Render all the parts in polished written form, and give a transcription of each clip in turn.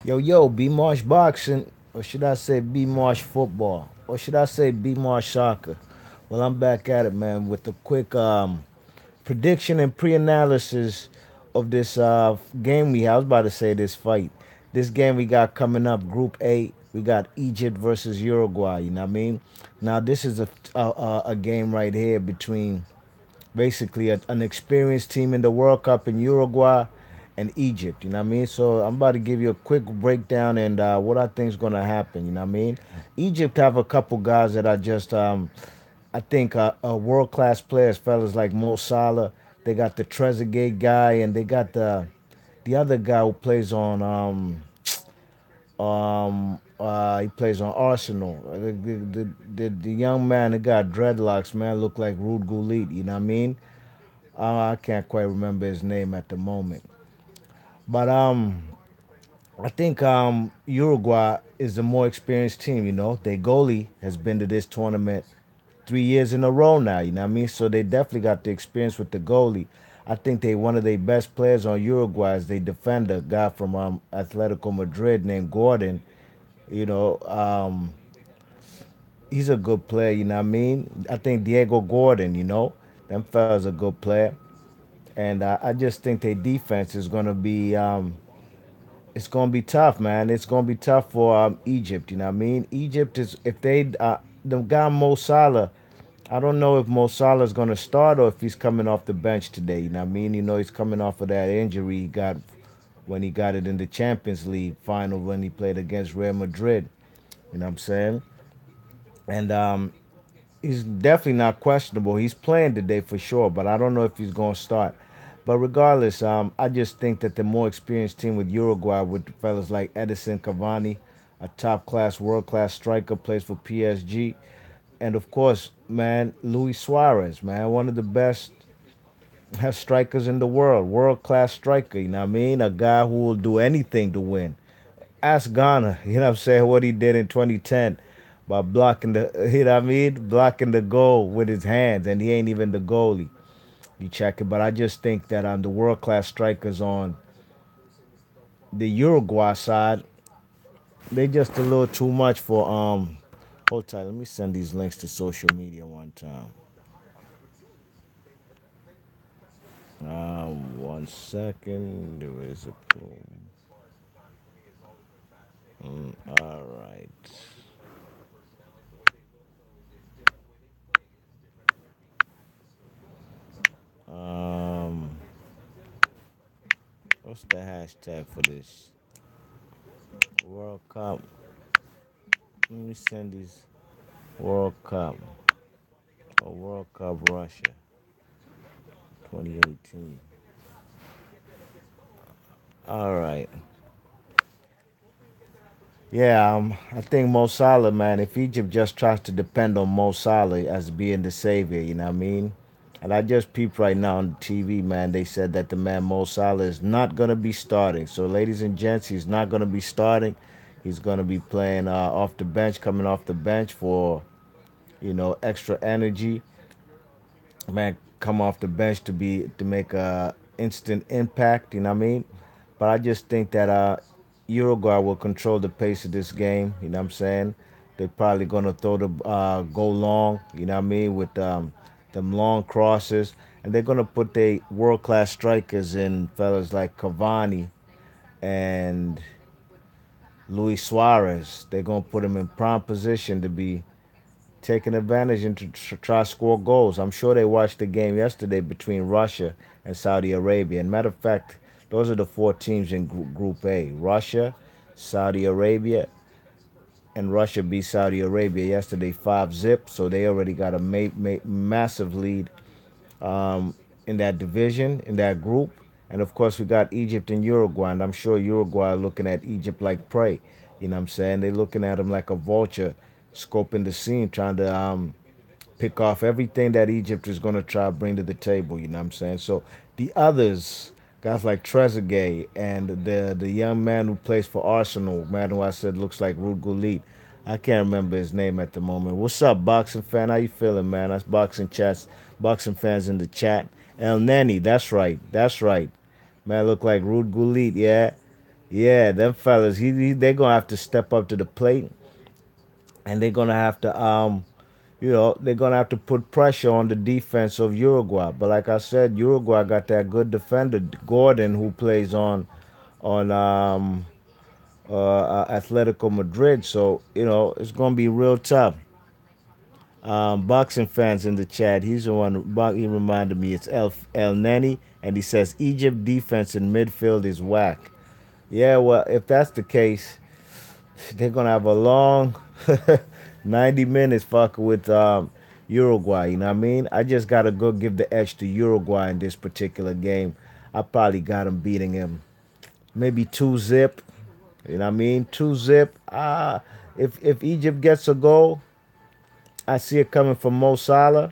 Yo, B Marsh boxing, or should I say B Marsh football, or should I say B Marsh soccer? Well, I'm back at it, man, with a quick prediction and pre-analysis of this game we have. I was about to say this fight. This game we got coming up, Group A. We got Egypt versus Uruguay. You know what I mean? Now this is a game right here between basically an experienced team in the World Cup in Uruguay and Egypt. You know what I mean? So I'm about to give you a quick breakdown and what I think is going to happen. You know what I mean? Egypt have a couple guys that are just, I think, world class players, fellas like Mo Salah. They got the Trezeguet guy, and they got the other guy who plays on he plays on Arsenal. The young man that got dreadlocks, man, look like Rude Gullit. You know what I mean? I can't quite remember his name at the moment. But I think Uruguay is the more experienced team. You know, their goalie has been to this tournament 3 years in a row now. You know what I mean? So they definitely got the experience with the goalie. I think they one of their best players on Uruguay is they defender, guy from Atletico Madrid named Gordon. You know, he's a good player. You know what I mean? I think Diego Gordon. You know, them fellas a good player. And I just think their defense is gonna be it's gonna be tough, man. It's gonna be tough for Egypt. You know what I mean? Egypt is if they the guy Mo Salah. I don't know if Mo Salah is gonna start or if he's coming off the bench today. You know what I mean? You know he's coming off of that injury he got when he got it in the Champions League final when he played against Real Madrid. You know what I'm saying? And he's definitely not questionable. He's playing today for sure, but I don't know if he's going to start. But regardless, I just think that the more experienced team with Uruguay, with fellas like Edison Cavani, a top class, world class striker, plays for PSG, and of course, man, Luis Suarez, man, one of the best strikers in the world class striker. You know what I mean? A guy who will do anything to win. Ask Ghana, you know what I'm saying, what he did in 2010 by blocking the, you know what I mean, blocking the goal with his hands, and he ain't even the goalie. You check it, but I just think that on the world class strikers on the Uruguay side, they just a little too much for Hold tight, let me send these links to social media one time. 1 second. There is a all right. Um, what's the hashtag for this World Cup? Let me send these World Cup or World Cup Russia 2018. All right. Yeah, I think Mo Salah, man, if Egypt just tries to depend on Mo Salah as being the savior, you know what I mean? And I just peeped right now on TV, man. They said that the man Mo Salah is not going to be starting. So, ladies and gents, he's not going to be starting. He's going to be playing off the bench, coming off the bench for, extra energy. Man, come off the bench to make a instant impact, you know what I mean? But I just think that Uruguay will control the pace of this game. You know what I'm saying? They're probably gonna throw the go long. You know what I mean? With them long crosses, and they're gonna put their world class strikers in fellas like Cavani and Luis Suarez. They're gonna put them in prime position to be taking advantage and to try to score goals. I'm sure they watched the game yesterday between Russia and Saudi Arabia. And matter of fact, those are the four teams in Group A: Russia, Saudi Arabia, and Russia beat Saudi Arabia yesterday 5-0. So they already got a massive lead in that division, in that group. And of course, we got Egypt and Uruguay. And I'm sure Uruguay are looking at Egypt like prey. You know what I'm saying? They're looking at them like a vulture, scoping the scene, trying to pick off everything that Egypt is going to try to bring to the table. You know what I'm saying? So the others, guys like Trezeguet and the young man who plays for Arsenal, man who I said looks like Ruud Gullit. I can't remember his name at the moment. What's up, boxing fan? How you feeling, man? That's boxing fans in the chat. El Neni, that's right, man. Look like Ruud Gullit, yeah. Yeah, them fellas, they're gonna have to step up to the plate, and they're gonna have to they're gonna have to put pressure on the defense of Uruguay. But like I said, Uruguay got that good defender Gordon who plays on Atletico Madrid. So it's gonna be real tough. Boxing fans in the chat. He's the one. He reminded me. It's El Neni, and he says Egypt defense in midfield is whack. Yeah, well, if that's the case, they're gonna have a long 90 minutes fucking with Uruguay. You know what I mean? I just gotta go give the edge to Uruguay in this particular game. I probably got him beating him maybe 2-zip. You know what I mean? 2-zip. If Egypt gets a goal, I see it coming from Mo Salah.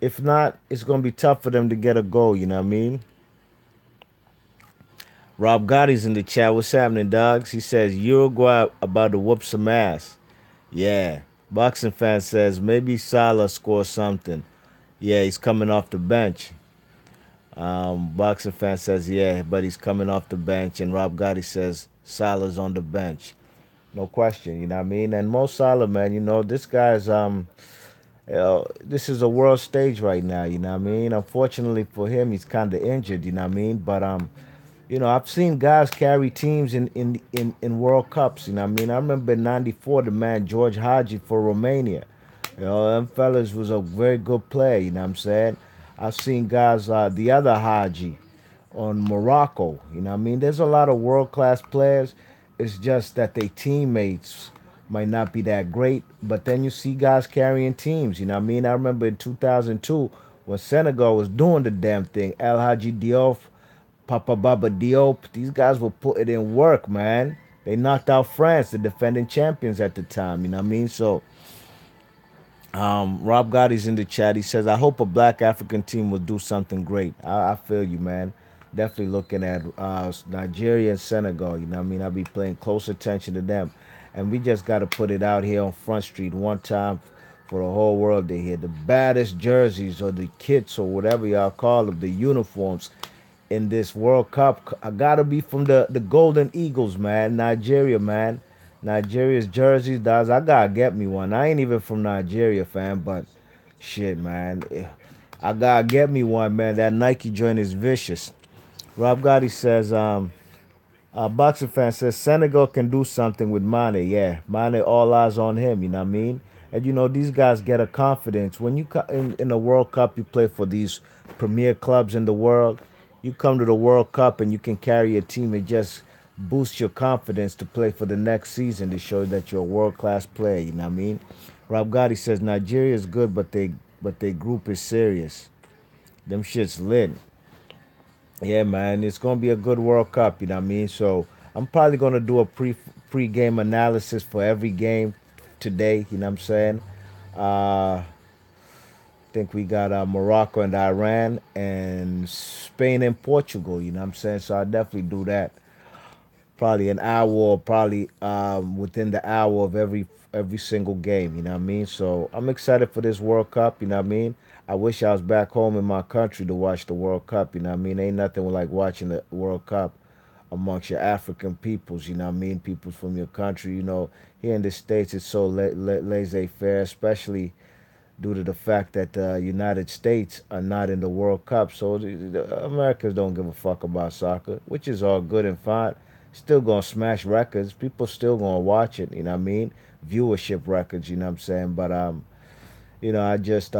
If not, it's gonna be tough for them to get a goal. You know what I mean? Rob Gotti's in the chat. What's happening, dogs? He says Uruguay about to whoop some ass. Yeah. Boxing fan says maybe Salah scores something. Yeah, he's coming off the bench. Boxing fan says yeah, but he's coming off the bench, and Rob Gotti says Salah's on the bench. No question, you know what I mean? And Mo Salah, man, this guy's this is a world stage right now, you know what I mean? Unfortunately for him, he's kind of injured, you know what I mean? But I've seen guys carry teams in World Cups. You know what I mean? I remember in '94, the man George Haji for Romania. Them fellas was a very good player. You know what I'm saying? I've seen guys, the other Haji on Morocco. You know what I mean? There's a lot of world class players. It's just that they teammates might not be that great. But then you see guys carrying teams. You know what I mean? I remember in 2002 when Senegal was doing the damn thing. El Hadji Diouf, Papa Baba Diop, these guys were putting in work, man. They knocked out France, the defending champions at the time. You know what I mean? So Rob Gotti's in the chat. He says, I hope a black African team will do something great. I feel you, man. Definitely looking at Nigeria and Senegal. You know what I mean? I'll be paying close attention to them. And we just got to put it out here on Front Street one time for the whole world to hear. The baddest jerseys or the kits or whatever y'all call them, the uniforms in this World Cup. I gotta be from the Golden Eagles, man. Nigeria, man. Nigeria's jerseys, does I gotta get me one. I ain't even from Nigeria, fam, but shit, man. I gotta get me one, man. That Nike joint is vicious. Rob Gotti says, boxing fan says Senegal can do something with Mane. Yeah, Mane, all eyes on him. You know what I mean? And these guys get a confidence when you in the World Cup. You play for these premier clubs in the world. You come to the World Cup and you can carry a team. It just boosts your confidence to play for the next season to show that you're a world class player. You know what I mean? Rob Gotti says Nigeria is good, but they group is serious. Them shit's lit. Yeah, man, it's gonna be a good World Cup. You know what I mean? So I'm probably gonna do a pre-game analysis for every game today. You know what I'm saying? I think we got Morocco and Iran and Spain and Portugal. You know what I'm saying? So I definitely do that. Probably an hour, or probably within the hour of every single game. You know what I mean? So I'm excited for this World Cup. You know what I mean? I wish I was back home in my country to watch the World Cup. You know what I mean? Ain't nothing like watching the World Cup amongst your African peoples. You know what I mean? Peoples from your country. Here in the States, it's so laissez-faire, especially due to the fact that the United States are not in the World Cup. So the Americans don't give a fuck about soccer, which is all good and fine. Still gonna smash records. People still gonna watch it. You know what I mean? Viewership records. You know what I'm saying? But I just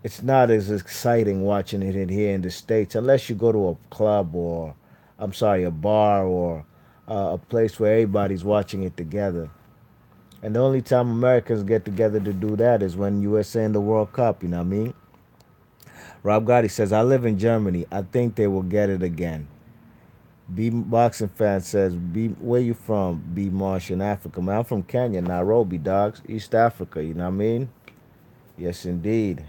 it's not as exciting watching it in here in the States unless you go to a club or I'm sorry, a bar or a place where everybody's watching it together. And the only time Americans get together to do that is when USA in the World Cup, you know what I mean? Rob Gotti says, I live in Germany. I think they will get it again. B Boxing fan says, B, where you from? B Marsh in Africa. Man, I'm from Kenya, Nairobi, dogs. East Africa, you know what I mean? Yes, indeed.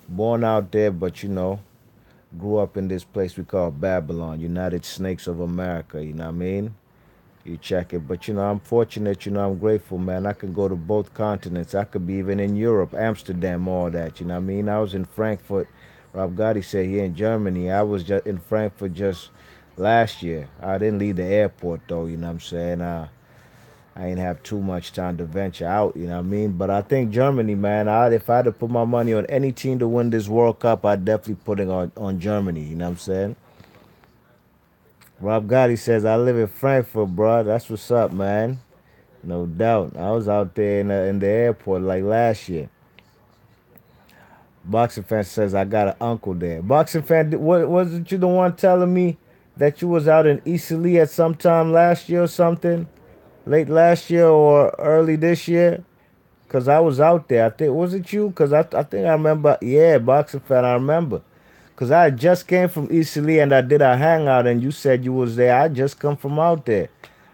Born out there, but grew up in this place we call Babylon, United Snakes of America, you know what I mean? You check it. But I'm fortunate, I'm grateful, man. I can go to both continents. I could be even in Europe, Amsterdam, all that, you know what I mean? I was in Frankfurt. Rob Gotti said here in Germany. I was just in Frankfurt just last year. I didn't leave the airport though, you know what I'm saying? I ain't have too much time to venture out, you know what I mean? But I think Germany, man, if I had to put my money on any team to win this World Cup, I'd definitely put it on Germany, you know what I'm saying? Rob Gotti says, I live in Frankfurt, bro. That's what's up, man. No doubt. I was out there in the airport like last year. Boxing fan says, I got an uncle there. Boxing fan, wasn't you the one telling me that you was out in Easley at some time last year or something? Late last year or early this year? Cause I was out there. I think was it you? Cause I think I remember. Yeah, boxing fan. I remember. Cause I just came from Easley and I did a hangout and you said you was there. I just come from out there.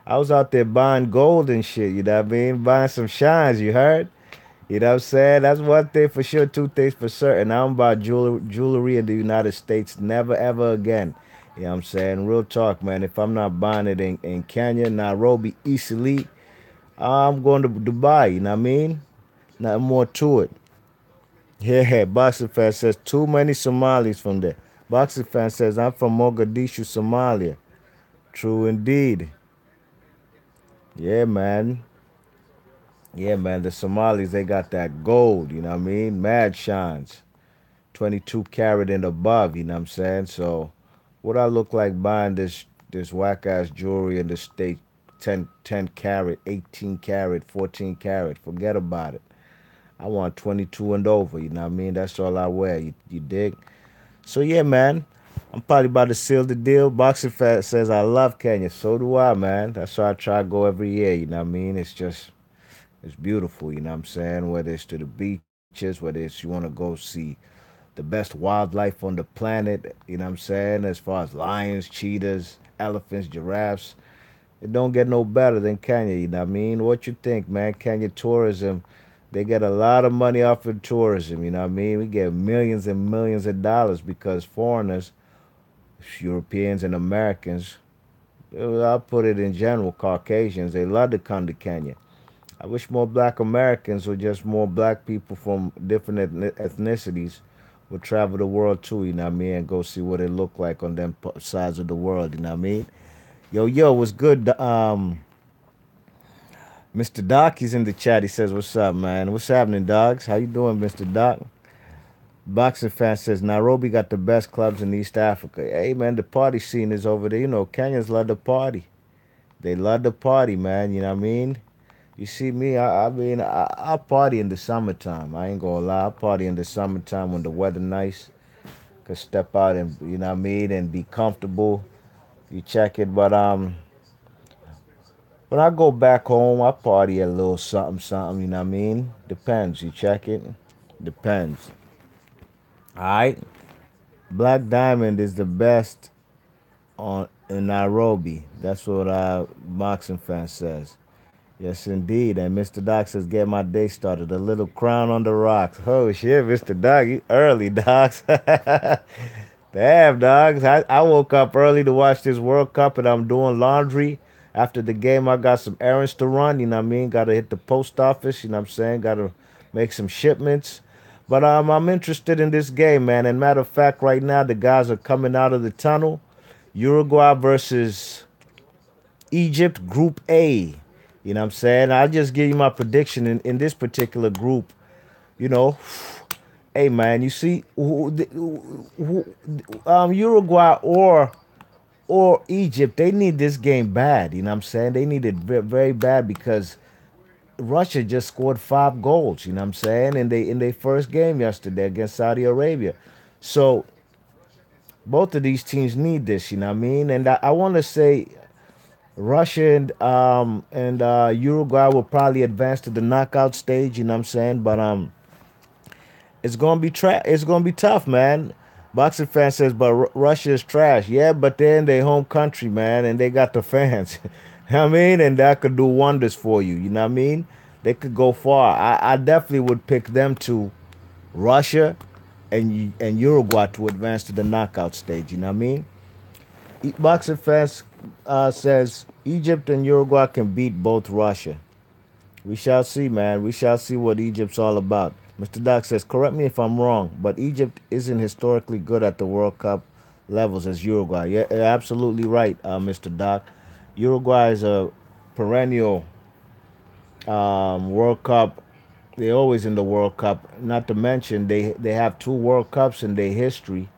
I was out there buying gold and shit. You know what I mean? Buying some shines. You heard? You know what I'm saying? That's one thing for sure. Two things for certain. I don't buy jewelry in the United States. Never ever again. You know what I'm saying? Real talk, man. If I'm not buying it in Kenya, Nairobi, Easley, I'm going to Dubai. You know what I mean? Nothing more to it. Yeah, Boxing fan says too many Somalis from there. Boxing fan says I'm from Mogadishu, Somalia. True indeed. Yeah, man. Yeah, man. The Somalis they got that gold. You know what I mean? Mad shines. 22 carat and above. You know what I'm saying? So, what I look like buying this whack ass jewelry in the state 10 carat, 18 carat, 14 carat. Forget about it. I want 22 and over. You know what I mean? That's all I wear. You dig? So yeah, man. I'm probably about to seal the deal. Boxing Fat says I love Kenya. So do I, man. That's why I try to go every year. You know what I mean? It's beautiful. You know what I'm saying? Whether it's to the beaches, whether it's you want to go see the best wildlife on the planet. You know what I'm saying? As far as lions, cheetahs, elephants, giraffes, it don't get no better than Kenya. You know what I mean? What you think, man? Kenya tourism. They get a lot of money off of tourism, you know what I mean? We get millions and millions of dollars because foreigners, Europeans and Americans, I'll put it in general, Caucasians, they love to come to Kenya. I wish more black Americans or just more black people from different ethnicities would travel the world too, you know what I mean, and go see what it look like on them sides of the world, you know what I mean? Yo, what's good? Mr. Doc, he's in the chat. He says, "What's up, man? What's happening, dogs? How you doing, Mr. Doc?" Boxing fan says Nairobi got the best clubs in East Africa. Hey, man, the party scene is over there. You know, Kenyans love the party. They love the party, man. You know what I mean? You see me, I party in the summertime. I ain't gonna lie. I party in the summertime when the weather nice. Could step out and, you know what I mean, and be comfortable. You check it. But when I go back home, I party a little something, something, you know what I mean? Depends. You check it? Depends. Alright? Black Diamond is the best on in Nairobi. That's what boxing fan says. Yes, indeed. And Mr. Doc says, get my day started. A little crown on the rocks. Oh, shit, Mr. Doc, you early, docs. Damn, dogs. I woke up early to watch this World Cup and I'm doing laundry. After the game, I got some errands to run. You know what I mean? Got to hit the post office. You know what I'm saying? Got to make some shipments. But I'm interested in this game, man. And matter of fact, right now, the guys are coming out of the tunnel. Uruguay versus Egypt, Group A. You know what I'm saying? I'll just give you my prediction in this particular group. You know, hey man, you see, Uruguay or Egypt, they need this game bad. You know what I'm saying? They need it very bad because Russia just scored 5 goals. You know what I'm saying? In their first game yesterday against Saudi Arabia. So both of these teams need this. You know what I mean? And I want to say Russia and Uruguay will probably advance to the knockout stage. You know what I'm saying? But it's gonna be it's gonna be tough, man. Boxing fan says, but Russia is trash. Yeah, but they're in their home country, man, and they got the fans. You know what I mean, and that could do wonders for you. You know what I mean? They could go far. I definitely would pick them to Russia and Uruguay to advance to the knockout stage. You know what I mean? Boxing fans says Egypt and Uruguay can beat both Russia. We shall see, man. We shall see what Egypt's all about. Mr. Doc says, correct me if I'm wrong, but Egypt isn't historically good at the World Cup levels as Uruguay. Yeah, you're absolutely right, Mr. Doc. Uruguay is a perennial World Cup. They're always in the World Cup. Not to mention they have two World Cups in their history,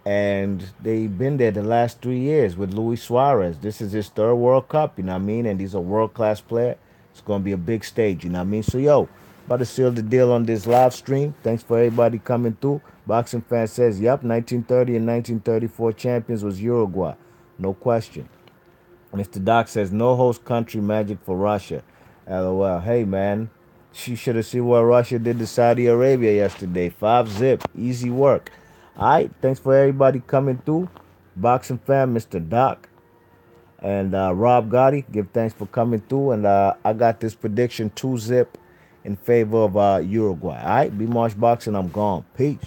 and they've been there the last 3 years with Luis Suarez. This is his third World Cup, you know what I mean? And he's a world class player. It's gonna be a big stage, you know what I mean? So yo, about to seal the deal on this live stream. Thanks for everybody coming through. Boxing fan says, yep, 1930 and 1934 champions was Uruguay. No question. Mr. Doc says no host country magic for Russia. LOL. Hey man, she should have seen what Russia did to Saudi Arabia yesterday. 5-0. Easy work. Alright, thanks for everybody coming through. Boxing fan, Mr. Doc. And Rob Gotti, give thanks for coming through. And I got this prediction 2-0 in favor of Uruguay. Alright, B Marsh Boxing, I'm gone. Peace.